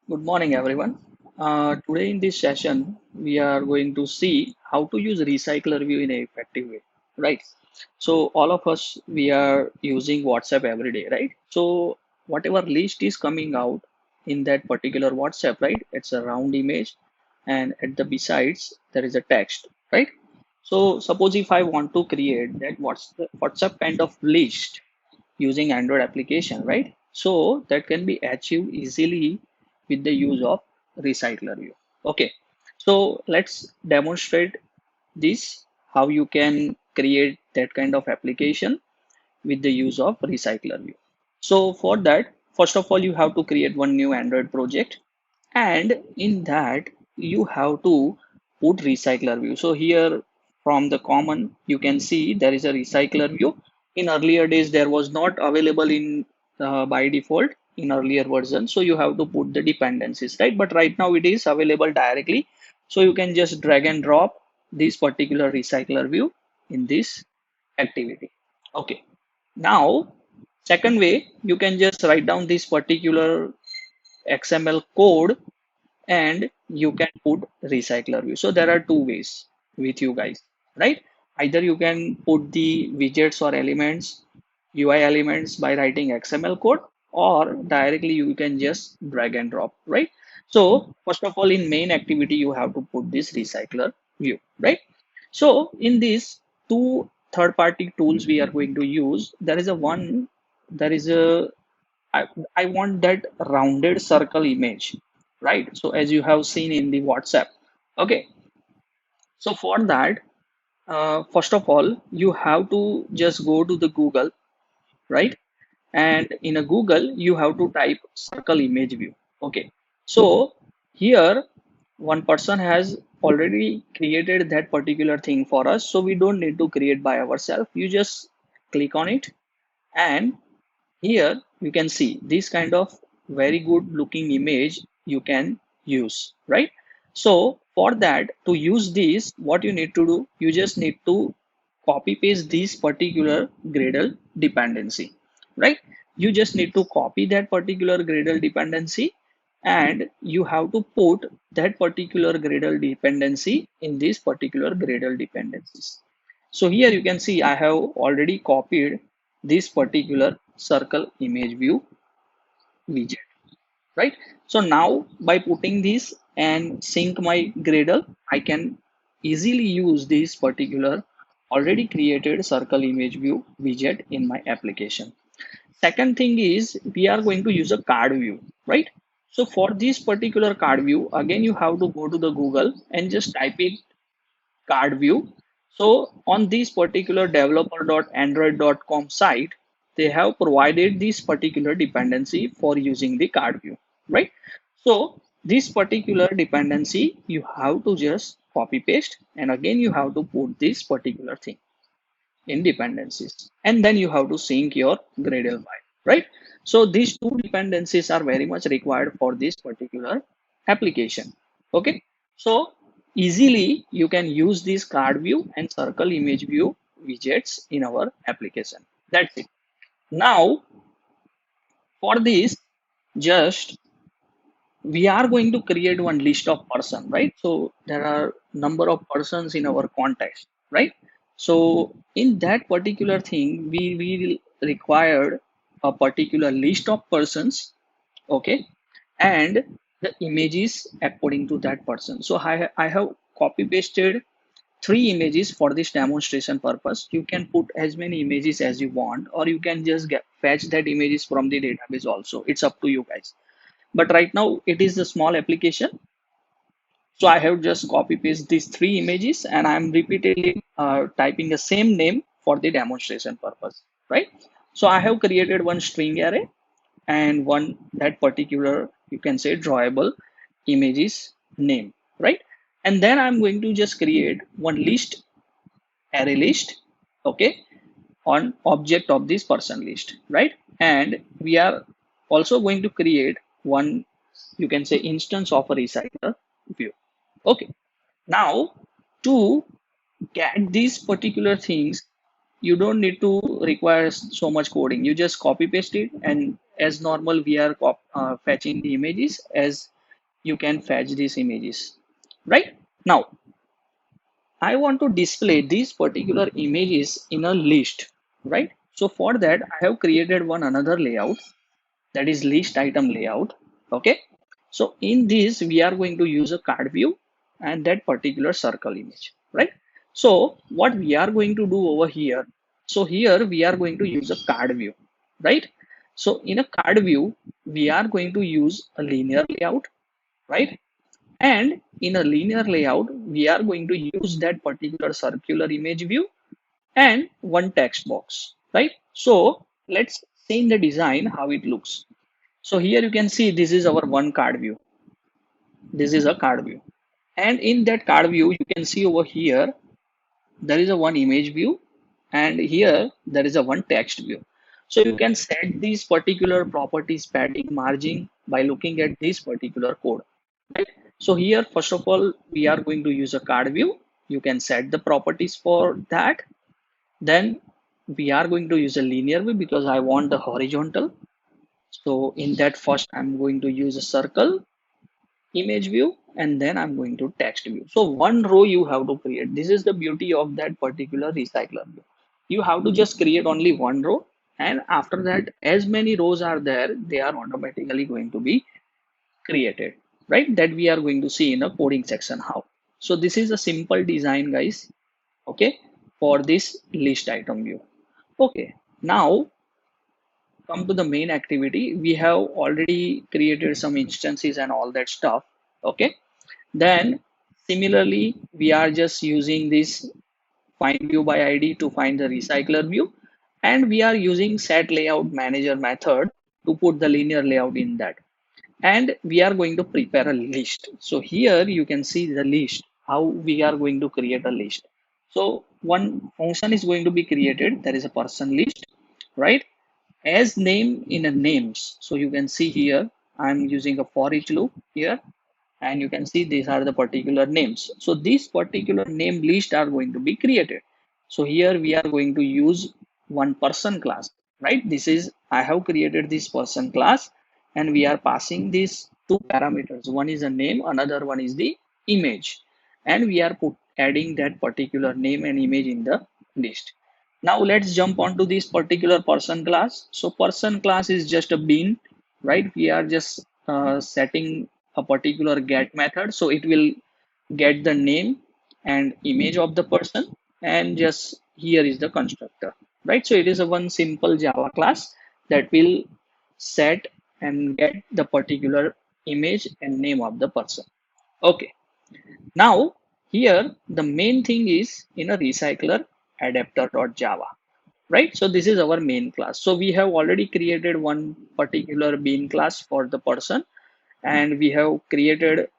Good morning, everyone. Today in this session, we are going to see how to use RecyclerVeiw in an effective way, right? So all of us, we are using WhatsApp every day, right? So whatever list is coming out in that particular WhatsApp, right? It's a round image, and at the besides there is a text, right? So suppose if I want to create that WhatsApp kind of list using Android application, right? So that can be achieved easily with the use of RecyclerVeiw. Okay, so let's demonstrate this how you can create that kind of application with the use of RecyclerVeiw. So for that, first of all, you have to create one new Android project, and in that you have to put RecyclerVeiw. So here from the common, you can see there is a RecyclerVeiw. In earlier days, there was not available in by default in earlier version. So you have to put the dependencies, right? But right now it is available directly. So you can just drag and drop this particular RecyclerVeiw in this activity. Okay. Now, second way, you can just write down this particular XML code and you can put RecyclerVeiw. So there are two ways with you guys, right? Either you can put the widgets or elements, UI elements by writing XML code, or directly you can just drag and drop, right? So first of all, in main activity, you have to put this RecyclerVeiw, right? So in these two third-party tools we are going to use, there is a I, I want that rounded circle image, right? So as you have seen in the WhatsApp. Okay, so for that, first of all, you have to just go to the Google, right? And in a Google, you have to type circle image view. Okay, so here one person has already created that particular thing for us, so we don't need to create by ourselves. You just click on it, and here you can see this kind of very good looking image you can use, right? So for that, to use this, what you need to do, you just need to copy paste this particular Gradle dependency, right? You just need to copy that particular Gradle dependency, and you have to put that particular Gradle dependency in this particular Gradle dependencies. So here you can see I have already copied this particular circle image view widget, right? So now by putting this and sync my Gradle, I can easily use this particular already created circle image view widget in my application. Second thing is we are going to use a card view, right? So for this particular card view, again, you have to go to the Google and just type it card view. So on this particular developer.android.com site, they have provided this particular dependency for using the card view, right? So this particular dependency, you have to just copy paste, and again, you have to put this particular thing in dependencies, and then you have to sync your Gradle file, right? So these two dependencies are very much required for this particular application. Okay, so easily you can use this card view and circle image view widgets in our application. That's it. Now for this, just we are going to create one list of person, right? So there are number of persons in our context, right? So in that particular thing, we will require a particular list of persons, okay, and the images according to that person. So I have copy pasted three images for this demonstration purpose. You can put as many images as you want, or you can just fetch that images from the database also. It's up to you guys, but right now it is a small application, so I have just copy paste these three images, and I'm repeatedly typing the same name for the demonstration purpose, right? So I have created one string array and one that particular, you can say, drawable images name, right? And then I'm going to just create one list, array list, okay, on object of this person list, right? And we are also going to create one, you can say, instance of a recycler view. Okay, now to get these particular things, you don't need to require so much coding. You just copy paste it and as normal we are fetching the images as you can fetch these images, right? Now I want to display these particular images in a list, right? So for that, I have created one another layout, that is list item layout. Okay. So in this, we are going to use a card view and that particular circle image, right? So what we are going to do over here, so here we are going to use a card view, right? So in a card view, we are going to use a linear layout, right? And in a linear layout, we are going to use that particular circular image view and one text box, right? So let's see in the design how it looks. So here you can see this is our one card view. This is a card view. And in that card view, you can see over here, there is a one image view and here there is a one text view. So you can set these particular properties, padding, margin by looking at this particular code. Right? So here, first of all, we are going to use a card view. You can set the properties for that. Then we are going to use a linear view because I want the horizontal. So in that first, I'm going to use a circle image view and then I'm going to text view. So one row you have to create. This is the beauty of that particular recycler view. You have to just create only one row and after that, as many rows are there, they are automatically going to be created, right? That we are going to see in a coding section how. So this is a simple design, guys, okay, for this list item view. Okay, now come to the main activity. We have already created some instances and all that stuff, okay. Then similarly, we are just using this find view by ID to find the recycler view, and we are using set layout manager method to put the linear layout in that, and we are going to prepare a list. So here you can see the list, how we are going to create a list. So one function is going to be created, there is a person list, right? As name in a names. So you can see here, I'm using a for each loop here, and you can see these are the particular names. So these particular name list are going to be created. So here we are going to use one person class, right? This is, I have created this person class and we are passing these two parameters. One is a name, another one is the image. And we are adding that particular name and image in the list. Now let's jump onto this particular person class. So person class is just a bean, right? We are just setting a particular get method. So it will get the name and image of the person and just here is the constructor, right? So it is a one simple Java class that will set and get the particular image and name of the person. Okay. Now here the main thing is in a recycler adapter.java, right? So this is our main class. So we have already created one particular bean class for the person and we have created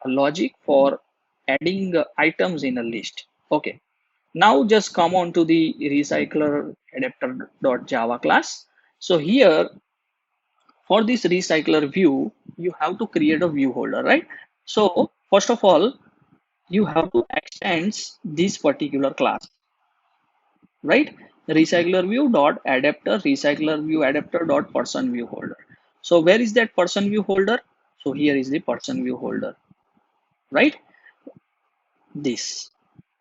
a logic for adding items in a list. Okay. Now just come on to the recycler adapter.java class. So here for this recycler view, you have to create a view holder, right? So first of all, you have to extend this particular class, right? RecyclerVeiw dot adapter RecyclerVeiw adapter dot person view holder. So where is that person view holder? So here is the person view holder, right? This.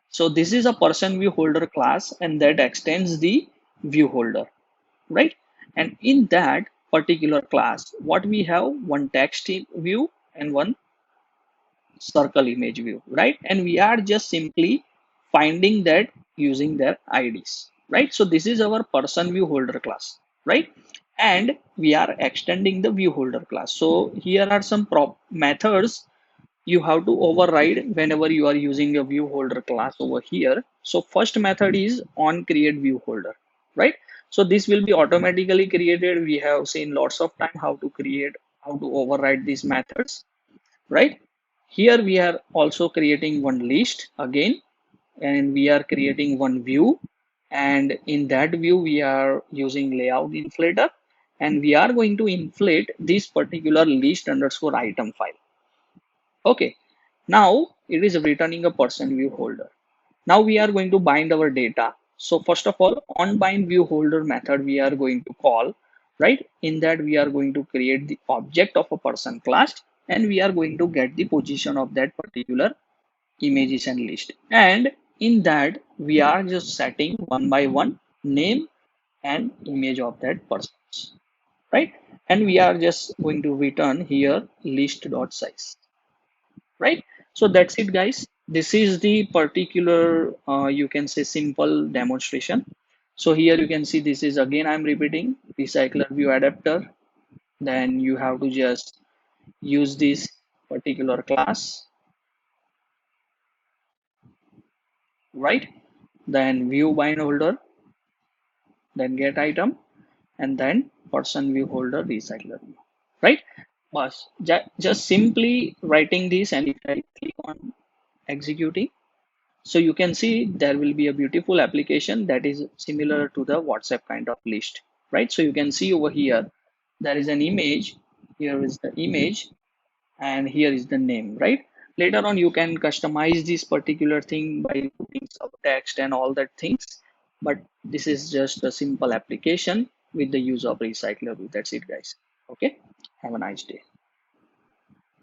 So this is a person view holder class and that extends the view holder, right? And in that particular class, what we have, one text view and one circle image view, right? And we are just simply finding that using their IDs, right? So this is our person view holder class, right? And we are extending the view holder class. So here are some methods you have to override whenever you are using a view holder class over here. So first method is on create view holder, right? So this will be automatically created. We have seen lots of time how to create, how to override these methods, right? Here we are also creating one list again, and we are creating one view. And in that view, we are using layout inflator, and we are going to inflate this particular list underscore item file. Okay, now it is returning a person view holder. Now we are going to bind our data. So first of all, on bind view holder method we are going to call. right? In that we are going to create the object of a person class, and we are going to get the position of that particular images and list. And in that we are just setting one by one name and image of that person, right? And we are just going to return here list.size, right? So that's it, guys. This is the particular, you can say, simple demonstration. So here you can see this is again, I'm repeating, recycler view adapter. Then you have to just use this particular class, right? Then view bind holder, then get item, and then person view holder recycler view, right? Bas, just simply writing this, and if I click on executing, so you can see there will be a beautiful application that is similar to the WhatsApp kind of list, right? So you can see over here, there is an image, here is the image, and here is the name, right? Later on, you can customize this particular thing by putting some text and all that things, but this is just a simple application with the use of recycler. That's it, guys. Okay, have a nice day.